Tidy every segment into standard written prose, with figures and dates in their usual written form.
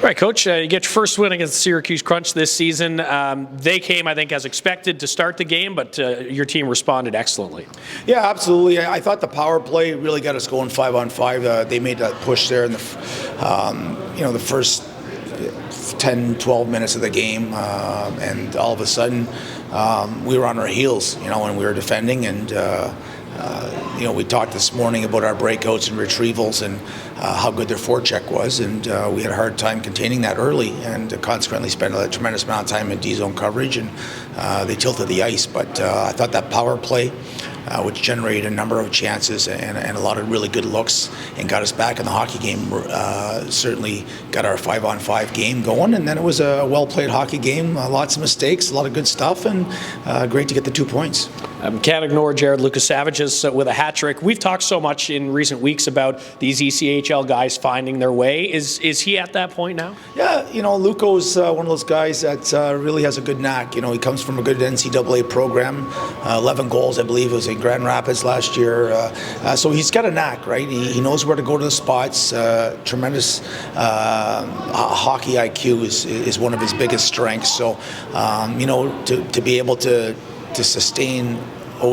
All right, Coach, you get your first win against the Syracuse Crunch this season. They came, I think, as expected to start the game, but your team responded excellently. Yeah, absolutely. I thought the power play really got us going 5-on-5. They made that push there in the first 10, 12 minutes of the game, and all of a sudden we were on our heels, and we were defending, and we talked this morning about our breakouts and retrievals and how good their forecheck was, and we had a hard time containing that early, and consequently spent a tremendous amount of time in D-zone coverage, and they tilted the ice. But I thought that power play, which generated a number of chances and a lot of really good looks and got us back in the hockey game, certainly got our 5-on-5 game going, and then it was a well-played hockey game, lots of mistakes, a lot of good stuff, and great to get the 2 points. Can't ignore Jared Lukasavic's with a hat trick. We've talked so much in recent weeks about these ECHL guys finding their way. Is he at that point now? Yeah, Luko's one of those guys that really has a good knack. He comes from a good NCAA program, 11 goals, I believe it was in Grand Rapids last year. So he's got a knack, right? He knows where to go to the spots. Tremendous hockey IQ is one of his biggest strengths. So, to be able to sustain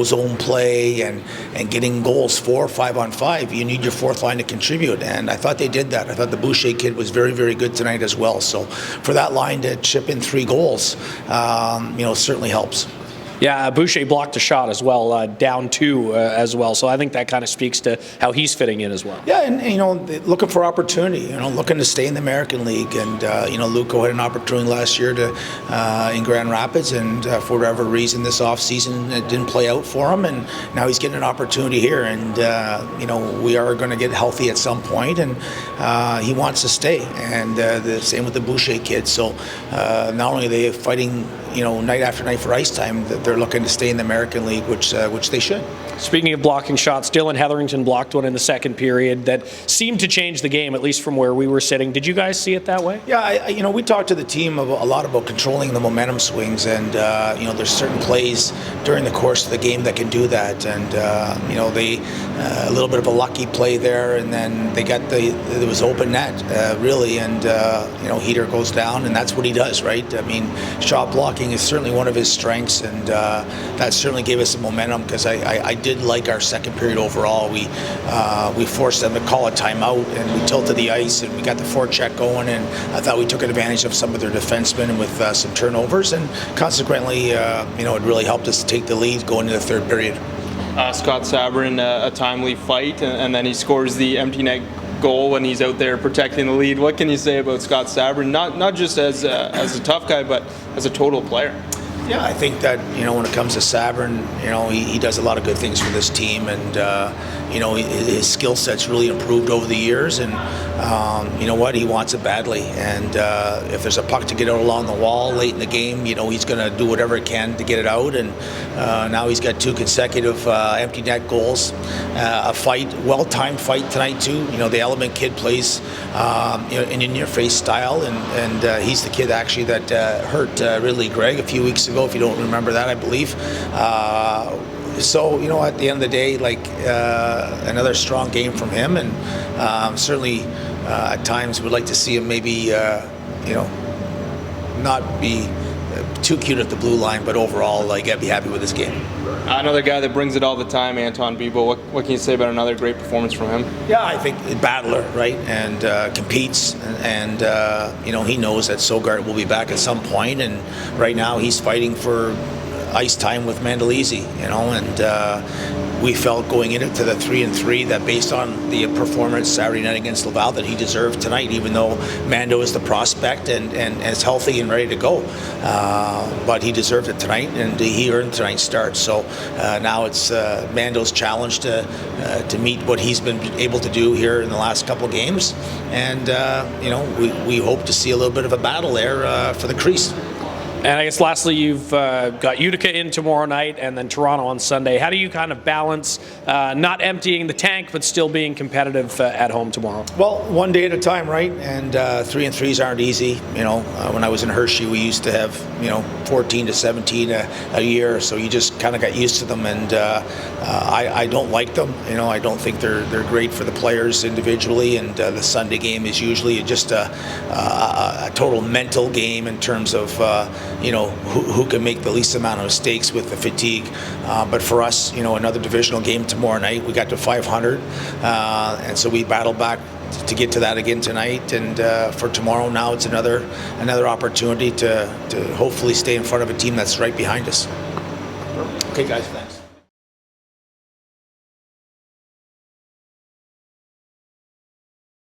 zone play and getting goals 4 or 5-on-5, you need your fourth line to contribute, and I thought they did that. I thought the Boucher kid was very, very good tonight as well. So for that line to chip in 3 goals, certainly helps. Yeah, Boucher blocked a shot as well, down 2 as well. So I think that kind of speaks to how he's fitting in as well. Yeah, and looking for opportunity, looking to stay in the American League. And Luko had an opportunity last year in Grand Rapids, and for whatever reason this offseason it didn't play out for him, and now he's getting an opportunity here. And we are going to get healthy at some point, and he wants to stay. And the same with the Boucher kid. So not only are they fighting night after night for ice time, they're looking to stay in the American League, which they should. Speaking of blocking shots, Dylan Hetherington blocked one in the second period that seemed to change the game, at least from where we were sitting. Did you guys see it that way? Yeah, we talked to the team a lot about controlling the momentum swings, and there's certain plays during the course of the game that can do that, and they a little bit of a lucky play there, and then they got it was open net really, and Heater goes down, and that's what he does, right? I mean, shot blocking is certainly one of his strengths, and that certainly gave us some momentum, because I did like our second period overall. We forced them to call a timeout, and we tilted the ice, and we got the forecheck going, and I thought we took advantage of some of their defensemen with some turnovers, and consequently, it really helped us to take the lead going into the third period. Scott Sabourin, a timely fight, and then he scores the empty net goal when he's out there protecting the lead. What can you say about Scott Sabourin, not just as a tough guy, but as a total player? Yeah, I think that, when it comes to Sabourin, he does a lot of good things for this team, and, his skill set's really improved over the years, and, he wants it badly, and if there's a puck to get out along the wall late in the game, he's going to do whatever he can to get it out, and now he's got 2 consecutive empty net goals, a fight, well-timed fight tonight too. The Element kid plays in your face style, and he's the kid actually that hurt Ridley Gregg a few weeks ago, if you don't remember that, I believe. So, at the end of the day, another strong game from him, and certainly at times would like to see him maybe, not be too cute at the blue line, but overall, I'd be happy with his game. Another guy that brings it all the time, Anton Biebel. What can you say about another great performance from him? Yeah, I think a battler, right, and competes, and he knows that Sogart will be back at some point, and right now he's fighting for ice time with Mandolese, and we felt going into the 3-3 that based on the performance Saturday night against Laval that he deserved tonight, even though Mando is the prospect and is healthy and ready to go. But he deserved it tonight, and he earned tonight's start. So now it's Mando's challenge to meet what he's been able to do here in the last couple of games, and we hope to see a little bit of a battle there for the crease. And I guess lastly, you've got Utica in tomorrow night and then Toronto on Sunday. How do you kind of balance not emptying the tank but still being competitive at home tomorrow? Well, one day at a time, right? And 3-3s aren't easy. When I was in Hershey, we used to have 14 to 17 a year, so you just kind of got used to them. And I don't like them. I don't think they're great for the players individually. And the Sunday game is usually just a total mental game in terms of who can make the least amount of mistakes with the fatigue. But for us, another divisional game tomorrow night. We got to 500, and so we battled back to get to that again tonight. And for tomorrow, now it's another opportunity to hopefully stay in front of a team that's right behind us. Okay, guys, thanks.